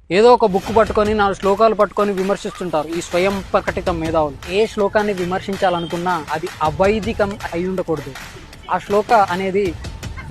ఏదో ఒక బుక్ పట్టుకొని 4 శ్లోకాలు పట్టుకొని విమర్శిస్తుంటారు ఈ స్వయం ప్రకటిత మేధావులు. ఏ శ్లోకాన్ని విమర్శించాలనుకున్నా అది అవైదికం అయి ఉండకూడదు. ఆ శ్లోక అనేది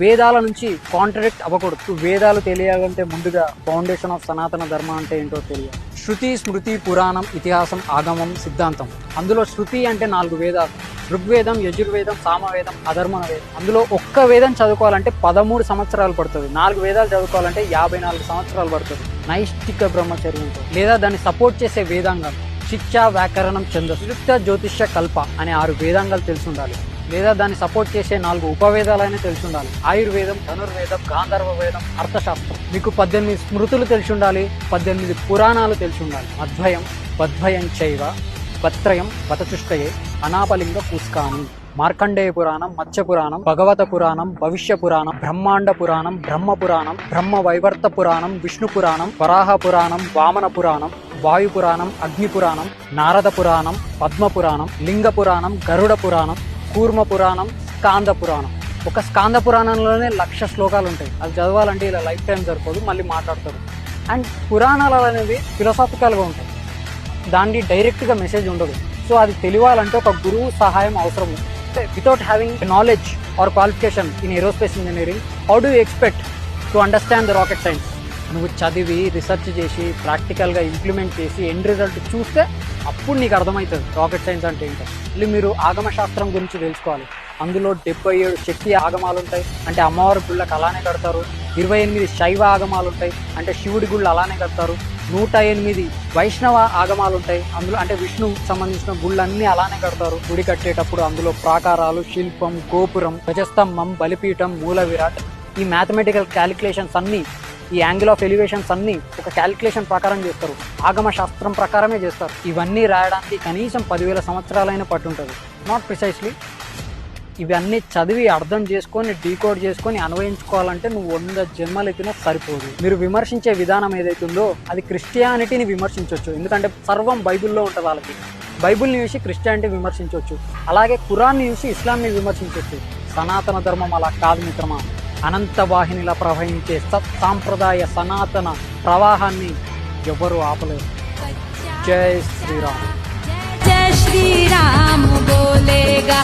వేదాల నుంచి కాంట్రడిక్ట్ అవ్వకూడదు. వేదాలు తెలియాలంటే ముందుగా ఫౌండేషన్ ఆఫ్ సనాతన ధర్మ అంటే ఏంటో తెలియాలి. శృతి, స్మృతి, పురాణం, ఇతిహాసం, ఆగమం, సిద్ధాంతం. అందులో శృతి అంటే 4 వేదాలు: ఋగ్వేదం, యజుర్వేదం, సామవేదం, అధర్వణ వేదం. అందులో ఒక్క వేదం చదువుకోవాలంటే 13 సంవత్సరాలు పడుతుంది. 4 వేదాలు చదువుకోవాలంటే 54 సంవత్సరాలు పడుతుంది నైష్టిక బ్రహ్మచర్యంతో. లేదా దాన్ని సపోర్ట్ చేసే వేదాంగాలు శిక్ష, వ్యాకరణం, ఛందస్సు, యుక్త, జ్యోతిష్య, కల్ప అనే 6 వేదాంగాలు తెలిసి ఉండాలి. లేదా దాన్ని సపోర్ట్ చేసే 4 ఉపవేదాలైనా తెలిసి ఉండాలి. ఆయుర్వేదం, ధనుర్వేదం, గాంధర్వ వేదం, అర్థశాస్త్రం. మీకు 18 స్మృతులు తెలిసి ఉండాలి, 18 పురాణాలు తెలిసి ఉండాలి. అద్వయం, బద్వయం చైవ, పత్రయం, పతచుష్టయే, అనాపలింగ పుష్కాని. మార్కండేయ పురాణం, మత్స్య పురాణం, భగవత పురాణం, భవిష్య పురాణం, బ్రహ్మాండ పురాణం, బ్రహ్మ పురాణం, బ్రహ్మ వైవర్త పురాణం, విష్ణు పురాణం, వరాహ పురాణం, వామన పురాణం, వాయు పురాణం, అగ్ని పురాణం, నారద పురాణం, పద్మ పురాణం, లింగ పురాణం, గరుడ పురాణం, కూర్మ పురాణం, స్కాంద పురాణం. ఒక స్కాంద పురాణంలోనే 1,00,000 శ్లోకాలు ఉంటాయి. అది చదవాలంటే ఇలా లైఫ్ టైం సరిపోదు, మళ్ళీ మాట్లాడతారు. అండ్ పురాణాలు అనేవి ఫిలాసాఫికల్గా ఉంటాయి, దాన్ని డైరెక్ట్గా మెసేజ్ ఉండదు. సో అది తెలియాలంటే ఒక గురువు సహాయం అవసరం. Without having knowledge or qualification in aerospace engineering, how do you to understand the rocket science? నువ్వు చదివి రీసెర్చ్ చేసి ప్రాక్టికల్గా ఇంప్లిమెంట్ చేసి ఎండ్ రిజల్ట్ చూస్తే అప్పుడు నీకు అర్థమవుతుంది రాకెట్ సైన్స్ అంటే ఏంటో. మళ్ళీ మీరు ఆగమ శాస్త్రం గురించి తెలుసుకోవాలి. అందులో 77 శక్తి ఆగమాలు ఉంటాయి, అంటే అమ్మవారి గుళ్ళకి అలానే కడతారు. 28 శైవ ఆగమాలు ఉంటాయి, అంటే శివుడి గుళ్ళు అలానే కడతారు. 108 వైష్ణవ ఆగమాలు ఉంటాయి, అందులో అంటే విష్ణువుకి సంబంధించిన గుళ్ళన్నీ అలానే కడతారు. గుడి కట్టేటప్పుడు అందులో ప్రాకారాలు, శిల్పం, గోపురం, ధ్వజస్తంభం, బలిపీఠం, మూల విరాట్, ఈ మ్యాథమెటికల్ క్యాలిక్యులేషన్స్ అన్నీ, ఈ యాంగిల్ ఆఫ్ ఎలివేషన్స్ అన్నీ ఒక క్యాలిక్యులేషన్ ప్రకారం చేస్తారు, ఆగమ శాస్త్రం ప్రకారమే చేస్తారు. ఇవన్నీ రాయడానికి కనీసం 10,000 సంవత్సరాలైనా పట్టుంటుంది. Not precisely. ఇవన్నీ చదివి అర్థం చేసుకొని డీకోడ్ చేసుకొని అన్వయించుకోవాలంటే నువ్వు 100 జన్మలు ఎత్తినా సరిపోదు. మీరు విమర్శించే విధానం ఏదైతుందో అది క్రిస్టియానిటీని విమర్శించవచ్చు, ఎందుకంటే సర్వం బైబిల్లో ఉంటుంది. వాళ్ళకి బైబిల్ని చూసి క్రిస్టియానిటీ విమర్శించవచ్చు, అలాగే ఖురాన్ని చూసి ఇస్లాంని విమర్శించవచ్చు. సనాతన ధర్మం అలా కాదు మిత్రమా. అనంత వాహినిలా ప్రవహించే సత్సాంప్రదాయ సనాతన ప్రవాహాన్ని ఎవరు ఆపలేరు. జై శ్రీరామ్. జై శ్రీరామ్ బోలేగా.